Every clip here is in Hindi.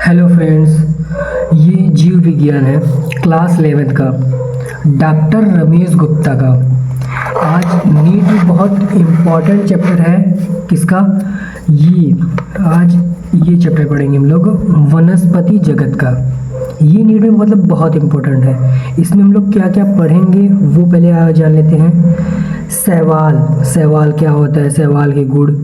हेलो फ्रेंड्स, ये जीव विज्ञान है क्लास 11th का डॉक्टर रमेश गुप्ता का। आज नीट बहुत इम्पॉर्टेंट चैप्टर है। किसका? आज ये चैप्टर पढ़ेंगे हम लोग वनस्पति जगत का। ये नीट में मतलब बहुत इम्पोर्टेंट है। इसमें हम लोग क्या क्या पढ़ेंगे वो पहले जान लेते हैं। शैवाल क्या होता है, शैवाल के गुण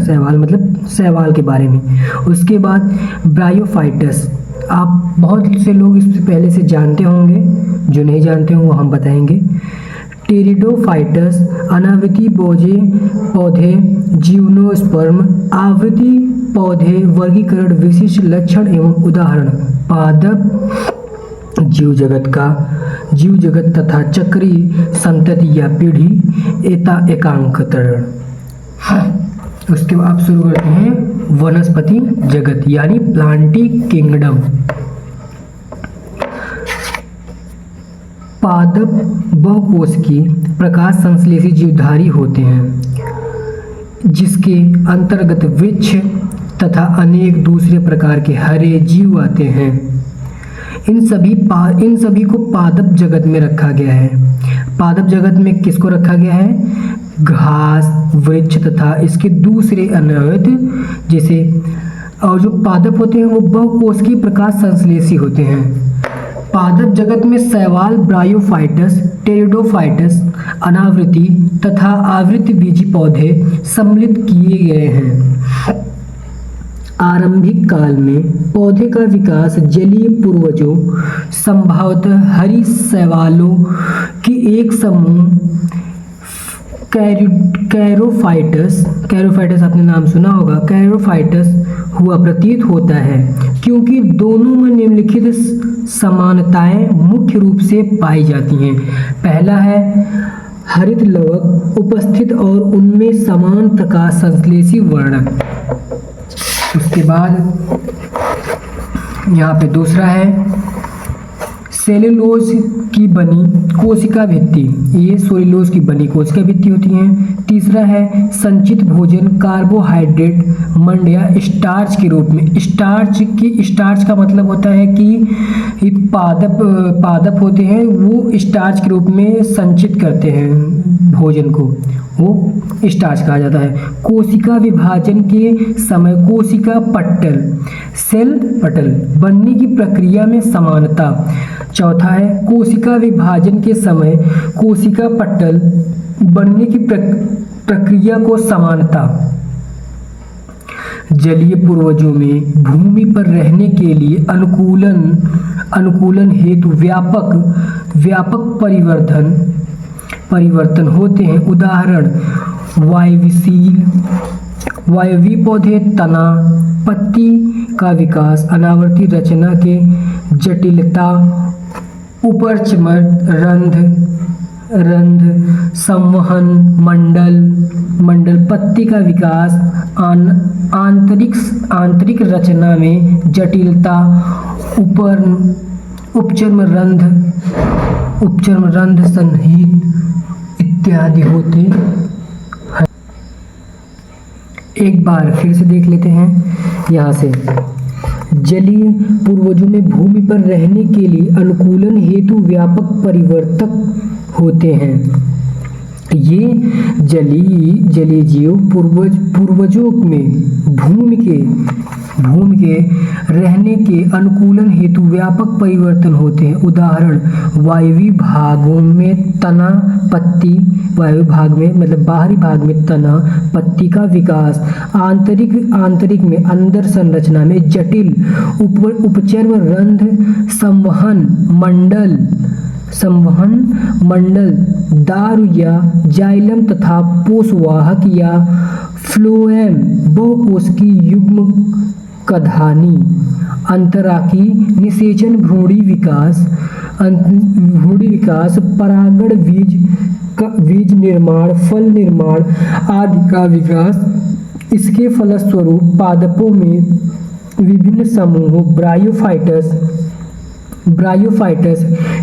शैवाल मतलब शैवाल के बारे में। उसके बाद ब्रायोफाइटस, आप बहुत से लोग इससे पहले से जानते होंगे, जो नहीं जानते हों वो हम बताएंगे। टेरिडोफाइटस, अनावृति पौधे जिम्नोस्पर्म, आवृत्ति पौधे वर्गीकरण, विशिष्ट लक्षण एवं उदाहरण। पादप जीव जगत तथा चक्रीय संतति या पीढ़ी एकांकरण। उसके बाद आप शुरू करते हैं वनस्पति जगत यानी प्लांटी किंगडम। पादप बहुकोशिकीय प्रकाश संश्लेषी जीवधारी होते हैं, जिसके अंतर्गत वृक्ष तथा अनेक दूसरे प्रकार के हरे जीव आते हैं। इन सभी को पादप जगत में रखा गया है। पादप जगत में किसको रखा गया है? घास, वृक्ष तथा इसके दूसरे अनवरत जैसे, और जो पादप होते हैं वो बहुकोशिकीय प्रकाश संश्लेषी होते हैं। पादप जगत में शैवाल, ब्रायोफाइटस, टेरिडोफाइटस, अनावृति तथा आवृत्ति बीजी पौधे सम्मिलित किए गए हैं। आरंभिक काल में पौधे का विकास जलीय पूर्वजों, संभवतः हरी शैवालों की एक समूह कैरोफाइटस आपने नाम सुना होगा, कैरोफाइटस हुआ प्रतीत होता है, क्योंकि दोनों में निम्नलिखित समानताएं मुख्य रूप से पाई जाती हैं। पहला है हरित लवक उपस्थित और उनमें समान प्रकाश संश्लेषी वर्णक। उसके बाद यहाँ पे दूसरा है सेलुलोज की बनी कोशिका भित्ति। ये सेलुलोज की बनी कोशिका भित्ति होती हैं। तीसरा है संचित भोजन कार्बोहाइड्रेट मंड या स्टार्च के रूप में। स्टार्च का मतलब होता है कि पादप होते हैं, वो स्टार्च के रूप में संचित करते हैं भोजन को, वो स्टार्च कहा जाता है। कोशिका विभाजन के समय कोशिका पटल, सेल पटल बनने की प्रक्रिया में समानता। चौथा है कोशिका विभाजन के समय कोशिका पटल बनने की प्रक्रिया को समानता। जलीय पूर्वजों में भूमि पर रहने के लिए अनुकूलन हेतु व्यापक परिवर्तन होते हैं। उदाहरण वायवीय पौधे, तना, पत्ती का विकास, अनावर्ती रचना के जटिलता, उपरचमर रंध्र, संवहन मंडल, पत्ती का विकास, आंतरिक रचना में जटिलता, उपचर्म रंध्र सन्निहित इत्यादि होते हैं। एक बार फिर से देख लेते हैं यहाँ से। जलीय पूर्वजों में भूमि पर रहने के लिए अनुकूलन हेतु व्यापक परिवर्तक होते हैं। ये जलीय जीव पूर्वजों में भूमि के रहने के अनुकूलन हेतु व्यापक परिवर्तन होते हैं। उदाहरण वायवीय भागों में तना, पत्ती, वायु भाग में मतलब बाहरी भाग में तना, पत्ती का विकास, आंतरिक में अंदर संरचना में जटिल, उपचर्म रंध्र, संवहन मंडल, दारू या जाइलम तथा पोषवाहक या फ्लोएम, बहुकोशिकीय युग्म कधानी, अंतराकी निषेचन, भ्रूणी विकास, परागण, बीज निर्माण, फल निर्माण आदि का विकास। इसके फलस्वरूप पादपों में विभिन्न समूहों ब्रायोफाइटस,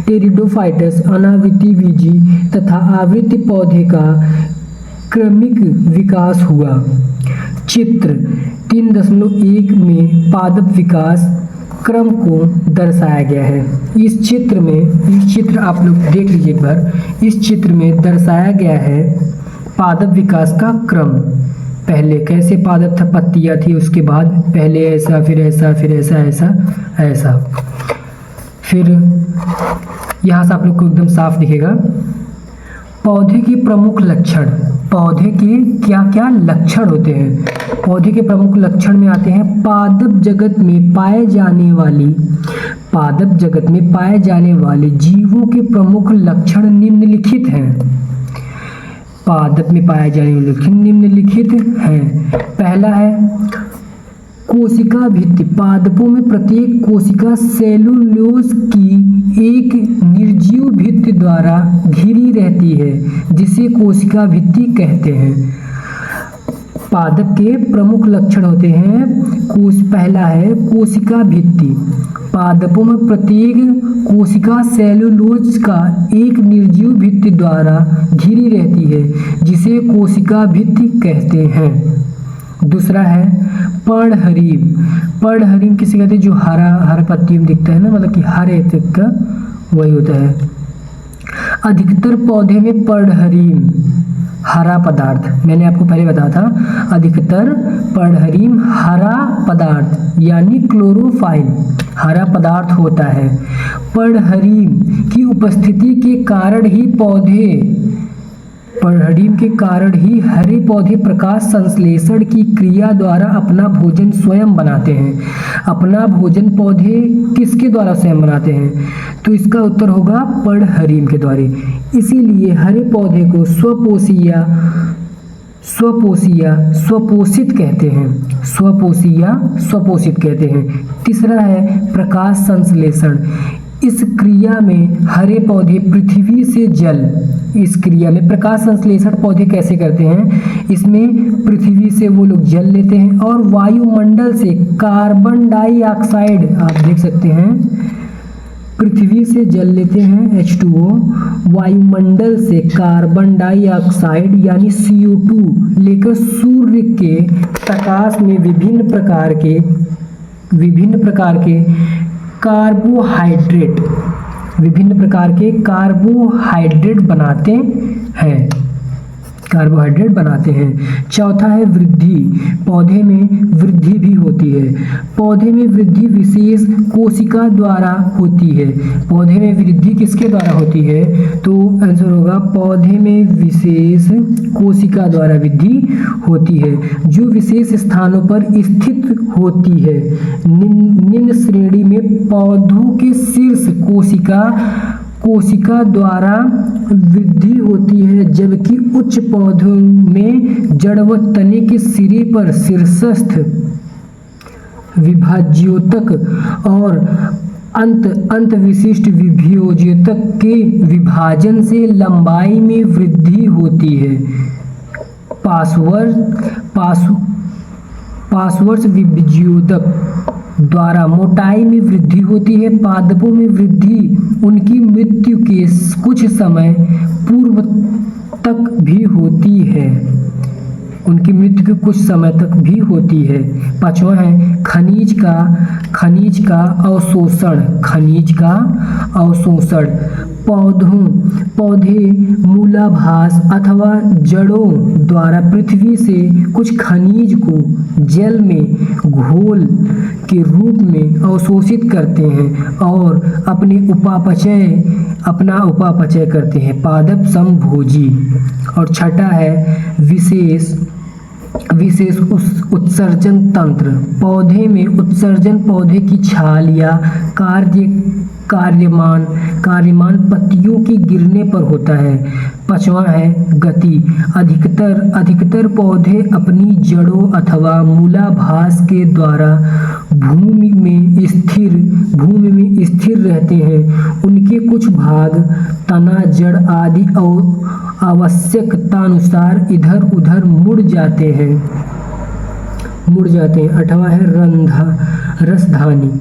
टेरिडोफाइटस, अनावृति बीजी तथा आवृत्ति पौधे का क्रमिक विकास हुआ। चित्र 3.1 में पादप विकास क्रम को दर्शाया गया है। इस चित्र आप लोग देख लीजिए एक बार। इस चित्र में दर्शाया गया है पादप विकास का क्रम। पहले कैसे पादप था, पत्तियाँ थी, उसके बाद पहले ऐसा, फिर ऐसा, फिर ऐसा, ऐसा। फिर यहाँ से आप लोग को एकदम साफ दिखेगा। पौधे के प्रमुख लक्षण, पौधे के क्या क्या लक्षण होते हैं। पौधे के प्रमुख लक्षण में आते हैं पादप जगत में पाए जाने वाले जीवों के प्रमुख लक्षण निम्नलिखित हैं। पादप में पाए जाने वाले लक्षण निम्नलिखित हैं। पहला है कोशिका भित्ति। पादपों में प्रत्येक कोशिका सेलुलोज की एक निर्जीव भित्ति द्वारा घिरी रहती है, जिसे कोशिका भित्ति कहते हैं। पादप के प्रमुख लक्षण होते हैं पहला है कोशिका भित्ति। पादपों में प्रत्येक कोशिका सेलुलोज का एक निर्जीव भित्ति द्वारा घिरी रहती है, जिसे कोशिका भित्ति कहते हैं। दूसरा है पर्णहरिम। पर्णहरिम किसे कहते हैं, जो हरा पत्ती में दिखता है ना, मतलब कि हरे तक का वही होता है। अधिकतर पौधे में पर्णहरिम हरा पदार्थ, मैंने आपको पहले बताया था, अधिकतर पर्णहरिम हरा पदार्थ यानी क्लोरोफाइल हरा पदार्थ होता है। पर्णहरिम की उपस्थिति के कारण ही हरे पौधे प्रकाश संश्लेषण की क्रिया द्वारा अपना भोजन स्वयं बनाते हैं। अपना भोजन पौधे किसके द्वारा स्वयं बनाते हैं, तो इसका उत्तर होगा पर्णहरिम के द्वारा। इसीलिए हरे पौधे को स्वपोषित कहते हैं। तीसरा है प्रकाश संश्लेषण। इस क्रिया में हरे पौधे पृथ्वी से जल, इस क्रिया में प्रकाश संश्लेषण पौधे कैसे करते हैं, इसमें पृथ्वी से वो लोग जल लेते हैं और वायुमंडल से कार्बन डाइऑक्साइड, आप देख सकते हैं, पृथ्वी से जल लेते हैं H2O, वायुमंडल से कार्बन डाइऑक्साइड यानी CO2 लेकर सूर्य के प्रकाश में विभिन्न प्रकार के कार्बोहाइड्रेट बनाते हैं। चौथा है वृद्धि। पौधे में वृद्धि भी होती है। पौधे में वृद्धि विशेष कोशिका द्वारा होती है। पौधे में वृद्धि किसके द्वारा होती है, तो आंसर होगा पौधे में विशेष कोशिका द्वारा वृद्धि होती है, जो विशेष स्थानों पर स्थित होती है। निम्न श्रेणी में पौधों के शीर्ष कोशिका द्वारा वृद्धि होती है, जबकि उच्च पौधों में जड़ व तने के सिरे पर शीर्षस्थ विभाज्योतक और अंत विशिष्ट विभाज्योतक के विभाजन से लंबाई में वृद्धि होती है। पार्श्वर्ष विभाज्योतक द्वारा मोटाई में वृद्धि होती है। पादपों में वृद्धि उनकी मृत्यु के कुछ समय पूर्व तक भी होती है। पांचवा है खनिज का अवशोषण। पौधे मूलाभास अथवा जड़ों द्वारा पृथ्वी से कुछ खनिज को जल में घोल के रूप में अवशोषित करते हैं और अपना उपापचय करते हैं। पादप समभोजी। और छठा है विशेष उत्सर्जन तंत्र। पौधे में उत्सर्जन पौधे की छाल या कार्यमान पत्तियों के गिरने पर होता है। पांचवा है गति। अधिकतर पौधे अपनी जड़ों अथवा मूलाभास के द्वारा भूमि में स्थिर रहते हैं। उनके कुछ भाग तना, जड़ आदि आवश्यकतानुसार इधर उधर मुड़ जाते हैं। आठवां है रसधानी।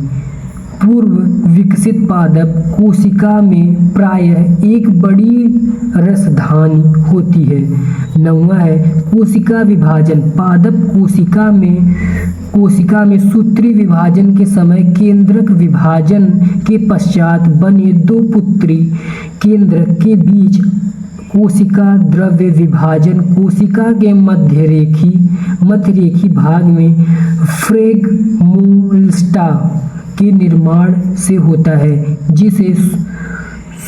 पूर्व विकसित पादप कोशिका में प्रायः एक बड़ी रसधानी होती है। 9वां है कोशिका विभाजन। पादप कोशिका में सूत्री विभाजन के समय केंद्रक विभाजन के पश्चात बने दो पुत्री केंद्र के बीच कोशिका द्रव्य विभाजन कोशिका के मध्यरेखी भाग में फ्रेगमोल्स्टा के निर्माण से होता है, जिसे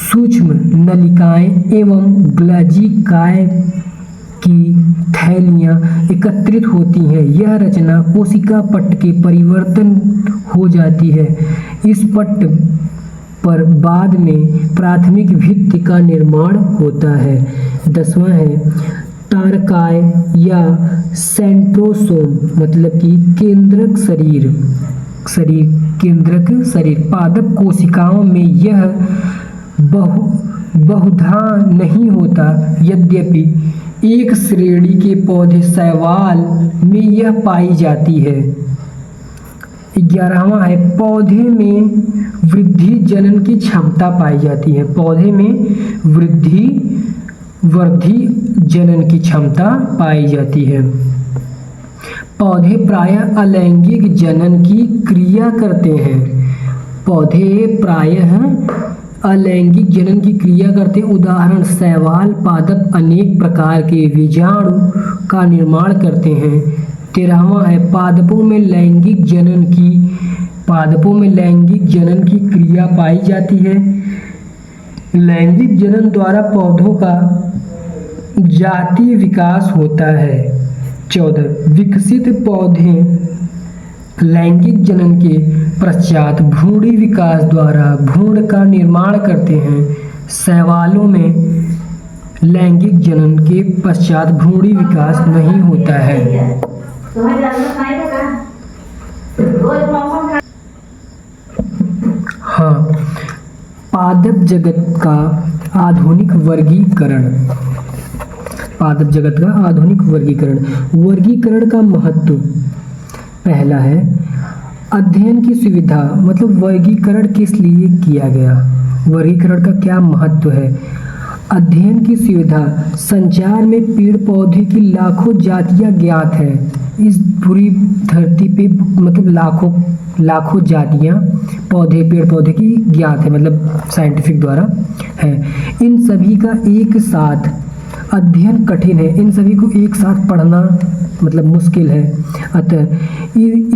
सूक्ष्म नलिकाएं एवं ग्लजीकाय की थैलियां एकत्रित होती हैं। यह रचना कोशिका पट्ट के परिवर्तन हो जाती है। इस पट्ट पर बाद में प्राथमिक भित्ति का निर्माण होता है। 10वां है तारकाय या सेंट्रोसोम, मतलब कि केंद्रक शरीर। पादप कोशिकाओं में यह बहुधा नहीं होता, यद्यपि एक श्रेणी के पौधे शैवाल में यह पाई जाती है। 11वां है पौधे में वृद्धि जनन की क्षमता पाई जाती है। पौधे में वृद्धि जनन की क्षमता पाई जाती है। पौधे प्रायः अलैंगिक जनन की क्रिया करते हैं। उदाहरण शैवाल पादप अनेक प्रकार के बीजाणु का निर्माण करते हैं। 13वां है पादपों में लैंगिक जनन की क्रिया पाई जाती है। लैंगिक जनन द्वारा पौधों का जातीय विकास होता है। 14 विकसित पौधे लैंगिक जनन के पश्चात भ्रूणी विकास द्वारा भ्रूण का निर्माण करते हैं। शैवालों में लैंगिक जनन के पश्चात भ्रूणी विकास नहीं होता है। हाँ, पादप जगत का आधुनिक वर्गीकरण का महत्व। पहला है अध्ययन की सुविधा, मतलब वर्गीकरण किस लिए किया गया, वर्गीकरण का क्या महत्व है। अध्ययन की सुविधा, संचार में पेड़ पौधे की लाखों जातियां ज्ञात हैं। इस पूरी धरती पे मतलब लाखों जातियां पेड़ पौधे की ज्ञात है, मतलब साइंटिफिक द्वारा है। इन सभी का एक साथ अध्ययन कठिन है, इन सभी को एक साथ पढ़ना मतलब मुश्किल है। अतः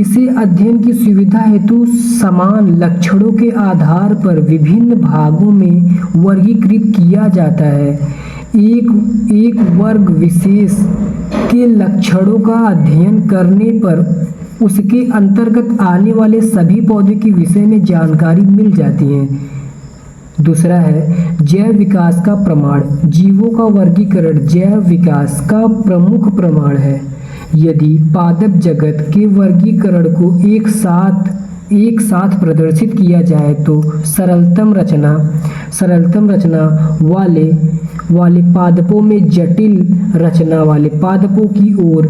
इसे अध्ययन की सुविधा हेतु समान लक्षणों के आधार पर विभिन्न भागों में वर्गीकृत किया जाता है। एक वर्ग विशेष के लक्षणों का अध्ययन करने पर उसके अंतर्गत आने वाले सभी पौधे के विषय में जानकारी मिल जाती है। दूसरा है जैव विकास का प्रमाण। जीवों का वर्गीकरण जैव विकास का प्रमुख प्रमाण है। यदि पादप जगत के वर्गीकरण को एक साथ प्रदर्शित किया जाए तो सरलतम रचना वाले पादपों में जटिल रचना वाले पादपों की ओर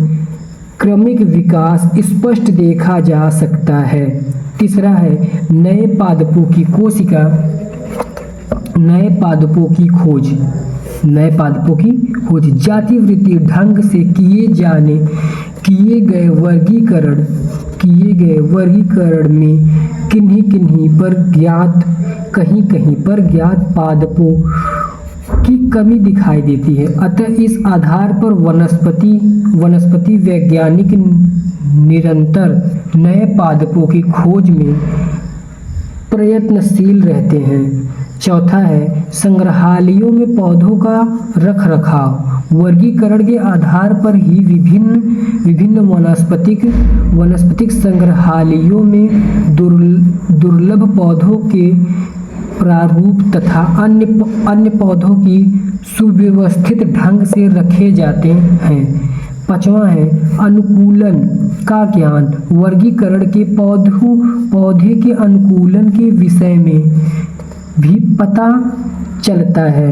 क्रमिक विकास स्पष्ट देखा जा सकता है। तीसरा है नए पादपों की खोज। जाति वृद्धि ढंग से किए गए वर्गीकरण में कहीं पर ज्ञात पादपों की कमी दिखाई देती है। अतः इस आधार पर वनस्पति वैज्ञानिक निरंतर नए पादपों की खोज में प्रयत्नशील रहते हैं। चौथा है संग्रहालयों में पौधों का रखरखाव। वर्गीकरण के आधार पर ही विभिन्न वनस्पतिक संग्रहालयों में दुर्लभ पौधों के प्रारूप तथा अन्य पौधों की सुव्यवस्थित ढंग से रखे जाते हैं। पांचवा है अनुकूलन का ज्ञान। वर्गीकरण के पौधे के अनुकूलन के विषय में भी पता चलता है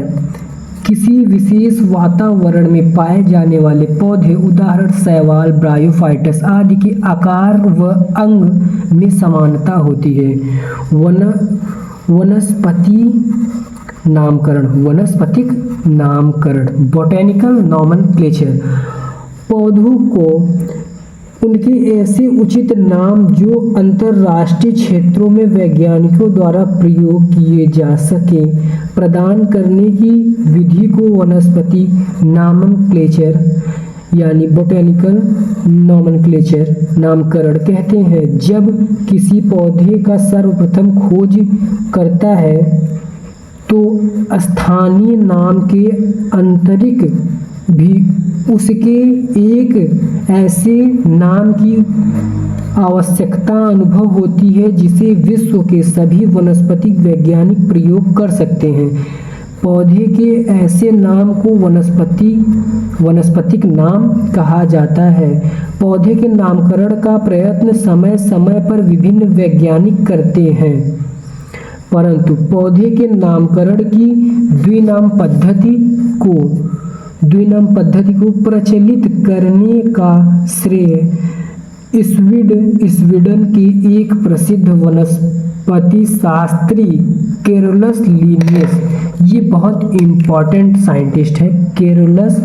किसी विशेष वातावरण में पाए जाने वाले पौधे उदाहरण शैवाल, ब्रायोफाइटस आदि के आकार व अंग में समानता होती है। वनस्पतिक नामकरण बोटेनिकल नॉमेनक्लेचर, पौधों को उनके ऐसे उचित नाम जो अंतरराष्ट्रीय क्षेत्रों में वैज्ञानिकों द्वारा प्रयोग किए जा सके प्रदान करने की विधि को वनस्पति नामनक्लेचर यानी बोटेनिकल नॉमेनक्लेचर नामकरण कहते हैं। जब किसी पौधे का सर्वप्रथम खोज करता है तो स्थानीय नाम के आंतरिक भी उसके एक ऐसे नाम की आवश्यकता अनुभव होती है जिसे विश्व के सभी वनस्पतिक वैज्ञानिक प्रयोग कर सकते हैं। पौधे के ऐसे नाम को वनस्पतिक नाम कहा जाता है। पौधे के नामकरण का प्रयत्न समय समय पर विभिन्न वैज्ञानिक करते हैं, परंतु पौधे के नामकरण की द्विनाम पद्धति को प्रचलित करने का श्रेय स्वीडन के एक प्रसिद्ध वनस्पति शास्त्री कैरोलस लिनियस, ये बहुत इम्पोर्टेंट साइंटिस्ट है कैरोलस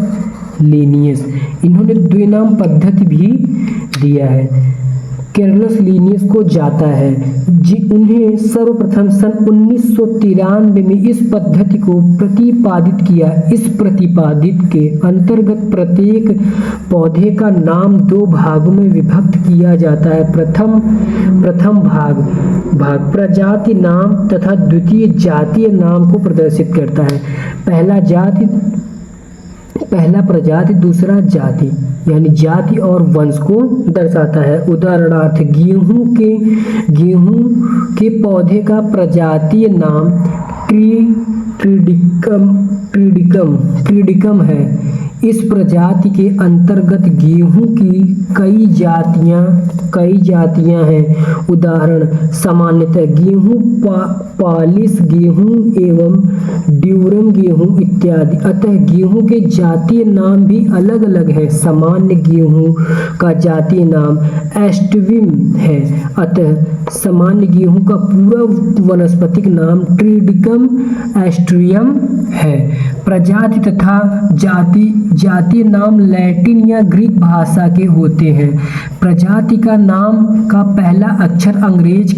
लिनियस, इन्होंने द्विनाम पद्धति भी दिया है। कैरोलस लिनियस को जाता है उन्हें सर्वप्रथम सन 1993 में इस पद्धति को प्रतिपादित किया। इस प्रतिपादित के अंतर्गत प्रत्येक पौधे का नाम दो भागों में विभक्त किया जाता है। प्रथम भाग प्रजाति नाम तथा द्वितीय जातीय नाम को प्रदर्शित करता है। पहला प्रजाति दूसरा जाति यानी जाति और वंश को दर्शाता है। उदाहरणार्थ गेहूं के पौधे का प्रजातीय नाम ट्रिडिकम है। इस प्रजाति के अंतर्गत गेहूं की कई जातियां हैं। उदाहरण सामान्यतः गेहूं, पालिश गेहूं एवं ड्यूरम गेहूं इत्यादि। अतः गेहूं के जातीय नाम भी अलग अलग है। सामान्य गेहूं का जातीय नाम एस्टविम है। अतः सामान्य गेहूं का पूरा वनस्पतिक नाम ट्रिडिकम एस्ट्रियम है। प्रजाति तथा जातीय नाम लैटिन या ग्रीक भाषा के होते हैं। प्रजाति का नाम का पहला अक्षर अंग्रेजी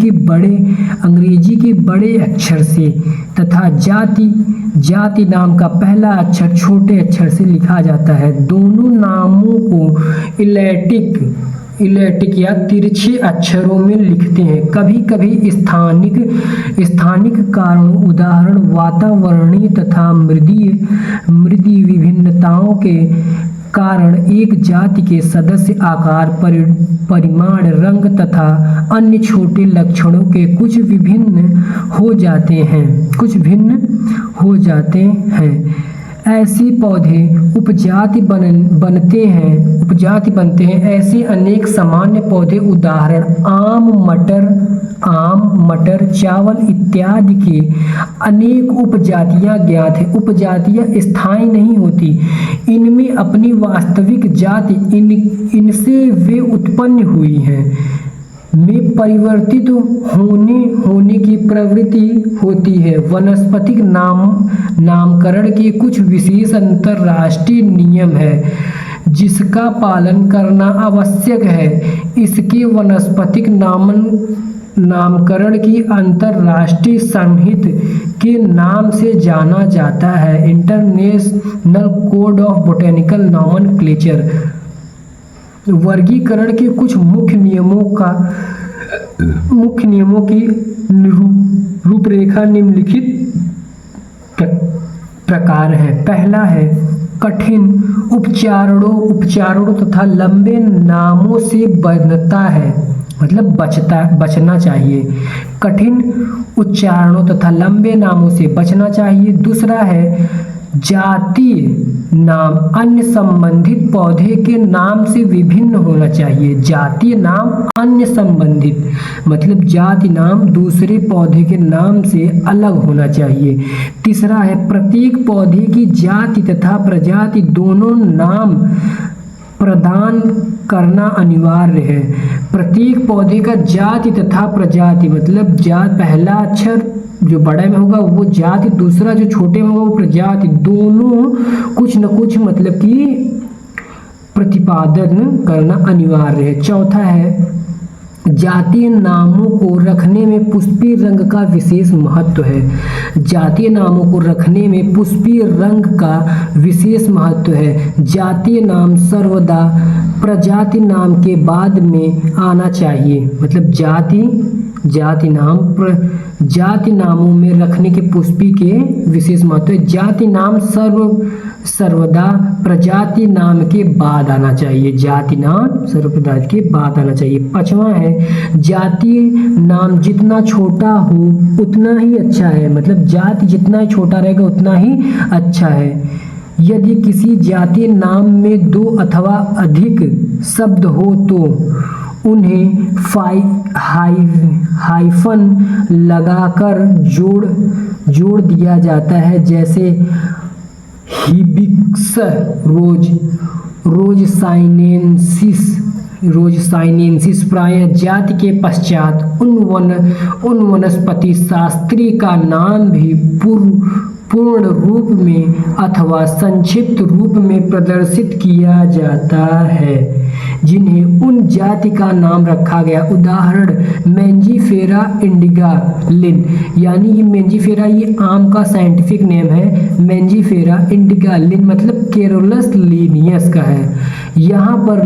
के बड़े अक्षर से तथा जाति नाम का पहला अक्षर छोटे अक्षर से लिखा जाता है। दोनों नामों को इलेक्टिक या तिरछे अक्षरों में लिखते हैं। कभी कभी स्थानिक कारणों उदाहरण वातावरणीय तथा मृदीय विभिन्नताओं के कारण एक जाति के सदस्य आकार, परिमाण, रंग तथा अन्य छोटे लक्षणों के कुछ भिन्न हो जाते हैं। ऐसे पौधे उपजाति बनते हैं। ऐसे अनेक सामान्य पौधे उदाहरण आम, मटर, चावल इत्यादि के अनेक उपजातियां ज्ञात हैं। उपजातियां स्थायी नहीं होती, इनमें अपनी वास्तविक जाति इनसे वे उत्पन्न हुई हैं में परिवर्तित होने की प्रवृत्ति होती है। वनस्पतिक नामकरण के कुछ विशेष अंतरराष्ट्रीय नियम है जिसका पालन करना आवश्यक है। इसके वनस्पतिक नामकरण की अंतरराष्ट्रीय संहिता के नाम से जाना जाता है, international code of botanical nomenclature. वर्गीकरण के कुछ मुख्य नियमों की रूपरेखा निम्नलिखित प्रकार है। पहला है कठिन उपचारणों तथा लंबे नामों से बचता है, मतलब बचना चाहिए। कठिन उच्चारणों तथा लंबे नामों से बचना चाहिए। दूसरा है जातीय नाम अन्य संबंधित पौधे के नाम से विभिन्न होना चाहिए। जातीय नाम अन्य संबंधित मतलब जाति नाम दूसरे पौधे के नाम से अलग होना चाहिए। तीसरा है प्रत्येक पौधे की जाति तथा प्रजाति दोनों नाम प्रदान करना अनिवार्य है। प्रत्येक पौधे का जाति तथा प्रजाति मतलब जात पहला अक्षर जो बड़े में होगा वो जाति, दूसरा जो छोटे में होगा वो प्रजाति, दोनों कुछ न कुछ मतलब कि प्रतिपादन करना अनिवार्य है। चौथा है जातीय नामों को रखने में पुष्पीय रंग का विशेष महत्व है। जातीय नामों को रखने में पुष्पीय रंग का विशेष महत्व है। जातीय नाम सर्वदा प्रजाति नाम के बाद में आना चाहिए। मतलब जाति नामों में रखने के पुष्पी के विशेष महत्व है। जाति नाम सर्वदा प्रजाति नाम के बाद आना चाहिए। जाति नाम सर्वप्रजाति के बाद आना चाहिए। पांचवा है जातीय नाम जितना छोटा हो उतना ही अच्छा है। मतलब जाति जितना ही छोटा रहेगा उतना ही अच्छा है। यदि किसी जातीय नाम में दो अथवा अधिक शब्द हो तो उन्हें हाइफन लगाकर जोड़ दिया जाता है। जैसे हिबिस्कस रोज साइनेंसिस प्रायः जाति के पश्चात उन वनस्पति शास्त्री का नाम भी पूर्ण रूप में अथवा संक्षिप्त रूप में प्रदर्शित किया जाता है जिन्हें उन जाति का नाम रखा गया। उदाहरण मेंजीफेरा इंडिका लिन, यानी ये मेंजीफेरा ये आम का साइंटिफिक नेम है। मेंजीफेरा इंडिका लिन मतलब केरोलस लीनियस का है। यहाँ पर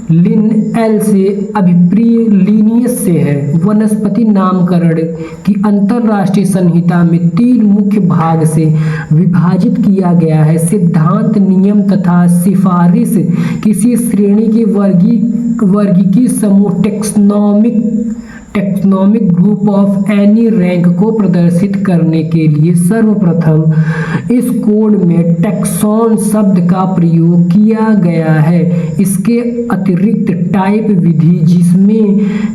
लिन एल से अभिप्रिय लीनियस से है। वनस्पति नामकरण की अंतरराष्ट्रीय संहिता में 3 मुख्य भाग से विभाजित किया गया है। सिद्धांत, नियम तथा सिफारिश किसी श्रेणी के वर्गीकी समूह taxonomic group of any rank को प्रदर्शित करने के लिए सर्वप्रथम इस कोड में टैक्सॉन शब्द का प्रयोग किया गया है। इसके अतिरिक्त टाइप विधि जिसमें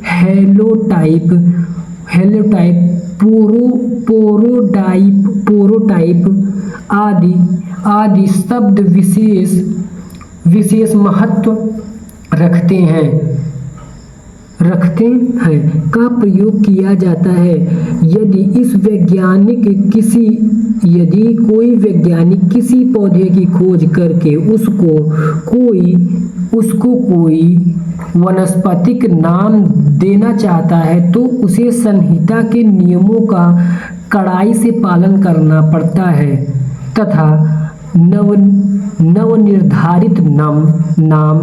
हेलोटाइप, पोरोटाइप आदि शब्द विशेष महत्व रखते हैं का प्रयोग किया जाता है। यदि कोई वैज्ञानिक किसी पौधे की खोज करके उसको कोई वनस्पतिक नाम देना चाहता है तो उसे संहिता के नियमों का कड़ाई से पालन करना पड़ता है तथा नवनिर्धारित नाम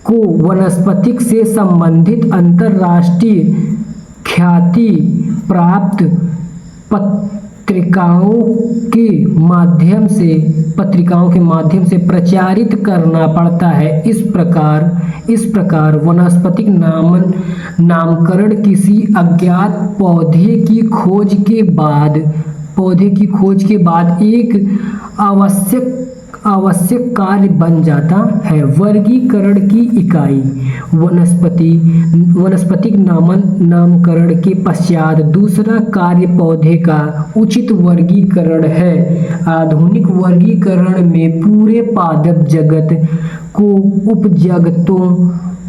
को वनस्पतिक से संबंधित अंतरराष्ट्रीय ख्याति प्राप्त पत्रिकाओं के माध्यम से प्रचारित करना पड़ता है। इस प्रकार वनस्पतिक नामकरण किसी अज्ञात पौधे की खोज के बाद एक आवश्यक कार्य बन जाता है। वर्गीकरण की इकाई वनस्पतिक नामकरण के पश्चात दूसरा कार्य पौधे का उचित वर्गीकरण है। आधुनिक वर्गीकरण में पूरे पादप जगत को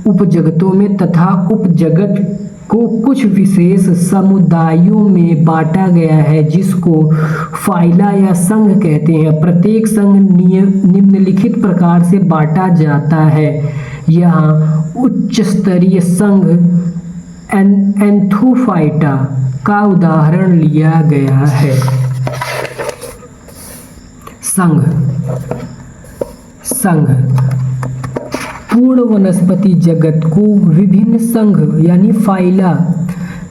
उपजगतों में तथा उपजगत को कुछ विशेष समुदायों में बांटा गया है जिसको फाइला या संघ कहते हैं। प्रत्येक संघ निम्नलिखित प्रकार से बांटा जाता है। यहाँ उच्च स्तरीय संघ एंथोफाइटा का उदाहरण लिया गया है। संघ पूर्ण वनस्पति जगत को विभिन्न संघ यानी फाइला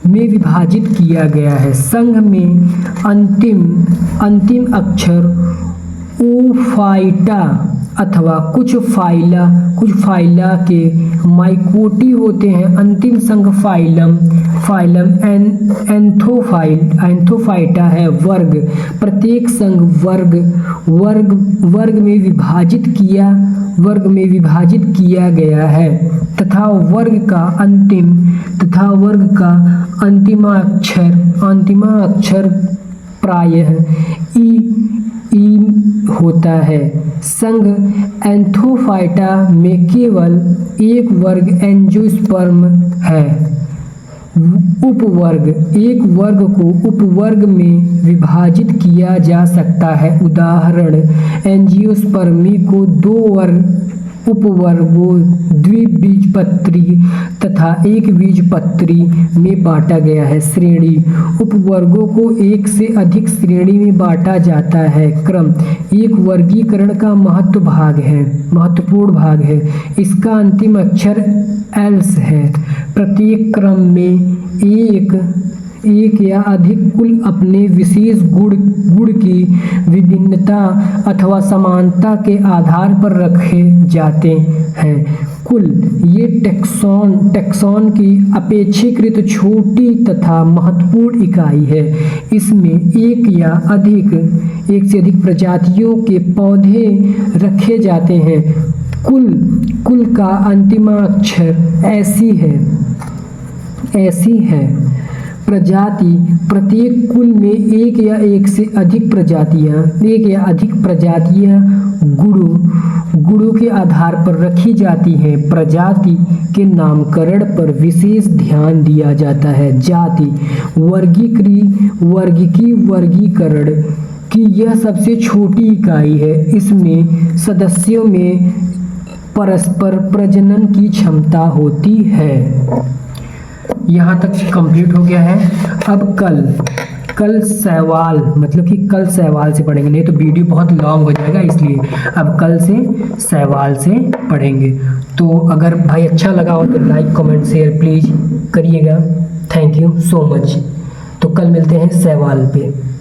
में विभाजित किया गया है। संघ में अंतिम अक्षर अथवा कुछ फाइला के माइकोटी होते हैं। अंतिम संघ फाइलम एंथोफाइटा है। वर्ग, प्रत्येक संघ वर्ग में विभाजित किया गया है तथा वर्ग का अंतिमा अक्षर प्रायः ई होता है। संघ एंथोफाइटा में केवल एक वर्ग एंजियोस्पर्म है। उपवर्ग, एक वर्ग को उपवर्ग में विभाजित किया जा सकता है। उदाहरण, एंजियोस्पर्मी को दो उपवर्गों द्विबीजपत्री तथा एक बीजपत्री में बांटा गया है। श्रेणी, उपवर्गों को एक से अधिक श्रेणी में बांटा जाता है। क्रम, एक वर्गीकरण का महत्वपूर्ण भाग है। इसका अंतिम अक्षर एल्स है। प्रत्येक क्रम में एक या अधिक कुल अपने विशेष गुण की विभिन्नता अथवा समानता के आधार पर रखे जाते हैं। कुल, ये टैक्सॉन की अपेक्षाकृत छोटी तथा महत्वपूर्ण इकाई है। इसमें एक से अधिक प्रजातियों के पौधे रखे जाते हैं। कुल का अंतिमाक्षर ऐसी है। प्रजाति, प्रत्येक कुल में एक या अधिक प्रजातियां गुणों के आधार पर रखी जाती हैं। प्रजाति के नामकरण पर विशेष ध्यान दिया जाता है। जाति, वर्गीकरण की यह सबसे छोटी इकाई है। इसमें सदस्यों में परस्पर प्रजनन की क्षमता होती है। यहाँ तक कंप्लीट हो गया है। अब कल सवाल से पढ़ेंगे, नहीं तो वीडियो बहुत लॉन्ग हो जाएगा, इसलिए अब कल से सवाल से पढ़ेंगे। तो अगर भाई अच्छा लगा हो तो लाइक कमेंट शेयर प्लीज़ करिएगा। Thank you so much. तो कल मिलते हैं सवाल पे।